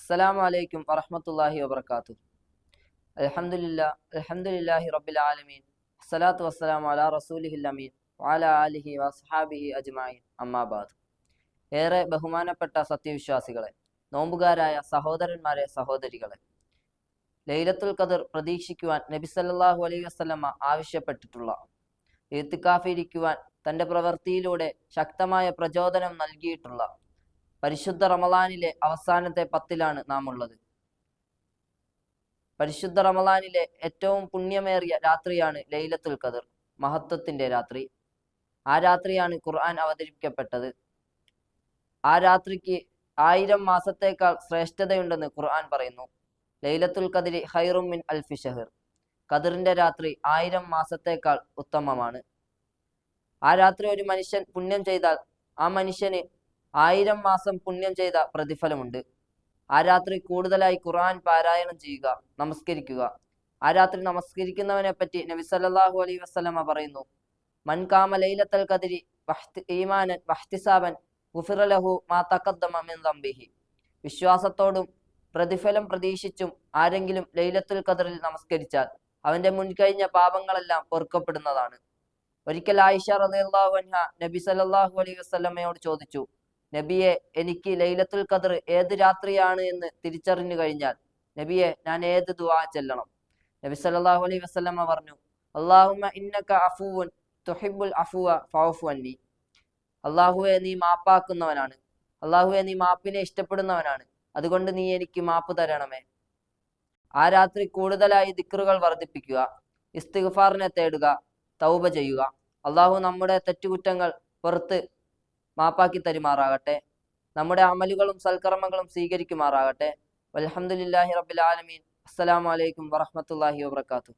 അസ്സലാമു അലൈക്കും വറഹ്മത്തുള്ളാഹി വബറകാതുഹു. അൽഹംദുലില്ലാഹി റബ്ബിൽ ആലമീൻ. അസ്സലാത്തു വസ്സലാമു അലാ റസൂലിഹിൽ അമീൻ വഅലാ ആലിഹി വസ്ഹാബിഹി അജ്മഈൻ. അമ്മാ ബഅദ്. ഏറെ ബഹുമാനപ്പെട്ട സത്യവിശ്വാസികളെ, നോമ്പുകാരായ സഹോദരന്മാരെ, സഹോദരികളെ, ലൈലത്തുൽ ഖദർ പ്രതീക്ഷിക്കുവാൻ നബി സല്ലല്ലാഹു അലൈഹി വസല്ലമ ആവശ്യപ്പെട്ടിട്ടുള്ള, ഇത്തികാഫിരിക്കുവാൻ തൻ്റെ പ്രവൃത്തിയിലൂടെ ശക്തമായ പ്രചോദനം നൽകിയിട്ടുള്ള പരിശുദ്ധ റമളാനിലെ അവസാനത്തെ 10 നാം ഉള്ളത്. പരിശുദ്ധ റമളാനിലെ ഏറ്റവും പുണ്യമേറിയ രാത്രിയാണ് ലൈലത്തുൽ ഖദർ, മഹത്വത്തിൻ്റെ രാത്രി. ആ രാത്രിയാണ് ഖുർആൻ അവതരിപ്പിക്കപ്പെട്ടത്. ആ രാത്രിക്ക് 1000 മാസത്തേക്കാൾ ശ്രേഷ്ഠതയുണ്ടെന്ന് ഖുർആൻ പറയുന്നു. ലൈലത്തുൽ ഖദ്രി ഖൈറും മിൻ അൽഫി ഷഹർ. ഖദറിൻ്റെ രാത്രി 1000 മാസത്തേക്കാൾ ഉത്തമമാണ്. ആ രാത്രി ഒരു മനുഷ്യൻ പുണ്യം ചെയ്താൽ ആ മനുഷ്യന് 1000 മാസം പുണ്യം ചെയ്ത പ്രതിഫലമുണ്ട്. ആ രാത്രി കൂടുതലായി ഖുർആൻ പാരായണം ചെയ്യുക, നമസ്കരിക്കുക. ആ രാത്രി നമസ്കരിക്കുന്നവനെ പറ്റി നബി സല്ലല്ലാഹു അലൈഹി വസല്ലമ പറയുന്നു, മൻ ഖാമ ലൈലത്തുൽ ഖദ്രി ഈമാനൻ വഹ്തിസാബൻ ഗുഫിറ ലഹു മാ തഖദ്ദമ മിൻ ദംബിഹി. വിശ്വാസത്തോടും പ്രതിഫലം പ്രതീക്ഷിച്ചും ആരെങ്കിലും ലൈലത്തുൽ ഖദ്റിൽ നമസ്കരിച്ചാൽ അവന്റെ മുൻകഴിഞ്ഞ പാപങ്ങളെല്ലാം പൊറുക്കപ്പെടുന്നതാണ്. ഒരിക്കൽ ആയിഷ റളിയല്ലാഹു അൻഹ നബി സല്ലല്ലാഹു അലൈഹി വസല്ലമയോട് ചോദിച്ചു, നബിയെ, എനിക്ക് ലൈലത്തുൽ ഖദ്ർ ഏത് രാത്രിയാണ് എന്ന് തിരിച്ചറിഞ്ഞു കഴിഞ്ഞാൽ നബിയെ, ഞാൻ ഏത് ദുആ ചെല്ലണം? നബി സല്ലല്ലാഹു അലൈഹി വസല്ലമ പറഞ്ഞു, അല്ലാഹുമ്മ ഇന്നക അഫൂവുൻ തുഹിബ്ബുൽ അഫ്വ ഫഅഫു അന്നി. അല്ലാഹുവേ, നീ മാപ്പാക്കുന്നവനാണ്. അല്ലാഹുവേ, നീ മാപ്പിനെ ഇഷ്ടപ്പെടുന്നവനാണ്. അതുകൊണ്ട് നീ എനിക്ക് മാപ്പ് തരണമേ. ആ രാത്രി കൂടുതലായി ദിക്റുകൾ വർദ്ധിപ്പിക്കുക, ഇസ്തിഗ്ഫാറിനെ തേടുക, തൗബ ചെയ്യുക. അല്ലാഹു നമ്മുടെ തെറ്റുകുറ്റങ്ങൾ പുറത്ത് മാപ്പാക്കി തരുമാറാകട്ടെ. നമ്മുടെ അമലുകളും സൽക്കർമ്മങ്ങളും സ്വീകരിക്കുമാറാകട്ടെ. വൽഹംദുലില്ലാഹി റബ്ബിൽ ആലമീൻ. അസ്സലാമു അലൈക്കും വറഹ്മത്തുള്ളാഹി വബറകാതുഹു.